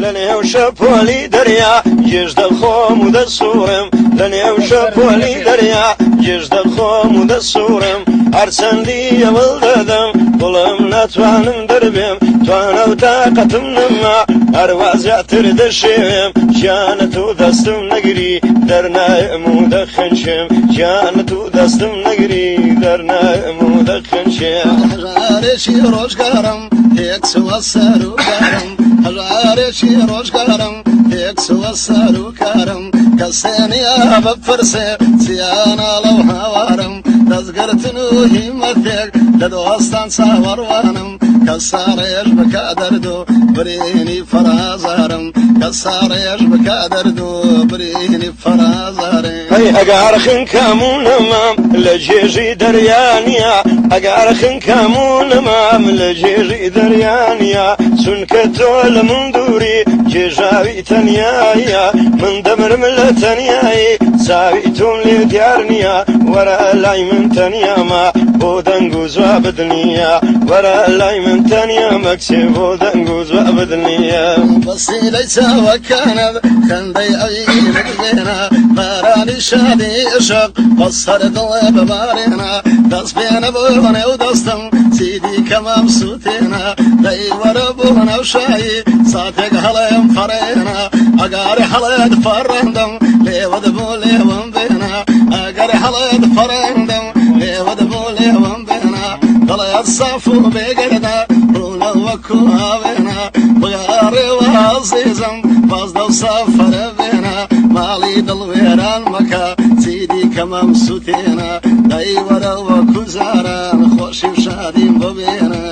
لنێو شەپۆلی دەریا گێژ دەخۆم و دەسوورم لەنێو شەپۆلی دەریا گێژ دەخۆم و دەسوورم هەرچەندی ئەوڵ دەدەم بڵم ناتوانم دەربێم توانە و تاقەتم نەما هەروە زیاتر دەشێوێم گیانەت و دەستم نەگری دەرنایەم و دەخەنچێم گیانەت و دەستم نەگری دەرنایەم و دەخەنچێم هەژارێکی ڕۆژگارم هێک سوە سەر و کارم هەژارێکی ڕۆژگارم هێک سوە سەر و کارم کەسێنیا بپرسێ چیانە لەو هاوارم دەستگرتن و هیمەتێک لە دۆستان چاوەڕوانم کەسا ڕێژ بکا دەرد و برینی فەرازارم کەسا ڕێژ بکا دەرد و برینی فەرازارم ئەی ئەگار خنکەمونەمام لە جێژی دەریانیا ئەگار خنکەمونەمام لە جێژی دەریانیا چونکە تۆ لە من دووری جێژاوی تەنیایە من دەمرم لە تەنیایی چاوی تۆم لێ دیار نییە وەرە لای من تەنیامە بۆ دەنگ و زوا بدنیە وەرە لای من تەنیا مەکسێ بۆ دەنگ و زوا بدنیە بەسیلەی چاوەکانت خەندەی ئەوینت بێنە بارانی شادی عشق بەس سەر دڵێ ببارێنە دەست بێنە بۆ نێو دەستم چیدی کەمام سووتێنە دەی وەرە بۆ نەو شایی ساتێک هەڵێم فەڕێنە ئەگەر هەڵێت فەڕێندم لێوەد بۆ لێوەم بێنە ئەگەر هەڵێت فەڕێندم لێوەد بۆ لێوەم بێنە دڵێت ساف و بێگەردە ڕوونە وەکو هاوێنە بگەڕێوە عەزیزم باز دەو سافەرە بێنە ماڵی دڵوێران مەکە چیدی کەمەم سووتێنە دەی وەرە وەکو زاران خۆشی و شادیم بۆ بێنە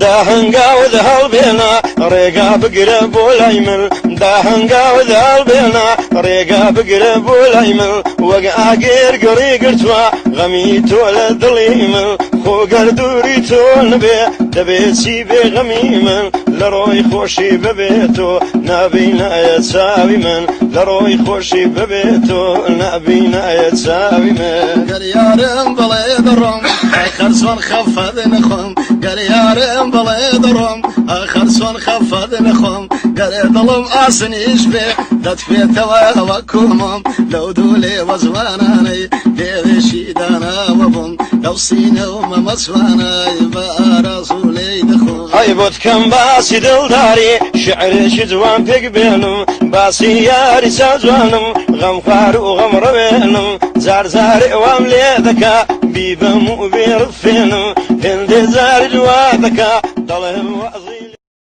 داهەنگاوت هەڵبێنە ڕێگا بگرە بۆ لای من داهەنگاوت هەڵبێنە ڕێگا بگرە بۆ لای من وەک ئاگێر گەڕی گرتووە غەمی تۆ لە دڵی من خۆگەر دووری تۆ نەبێ دەبێت چی بێ غەمی من لە ڕۆی خۆشی ببێتۆ نابینایە چاوی من لە ڕۆی خۆشی ببێتۆ نابینایە چاوی من گەریارم بڵێ دەڕۆم ئەخەر چۆن خەفەت نەخۆم گەریارم بڵێ دەڕۆم ئەخەر چۆن خەفەت نەخۆم گەرێ دڵم ئاسنیش بێ دەتوێتەوە وەکومم لەو دوو لێوە جوانانەی لێوێشی داناوە بووم لەو سینە و مەمەچوانای بە ئارازوو لێی دەخۆم ئەی بۆ بکەم باسی دڵداری شعرێکی جوان پێک بێنم باسی یاری چاجوانم غەمخوار و غەمڕەوێنم جار جارێ وام لێ دەکا بیبەم و بێڕفێنم هێندێ جاری دوا دەکا دەڵێم وەزی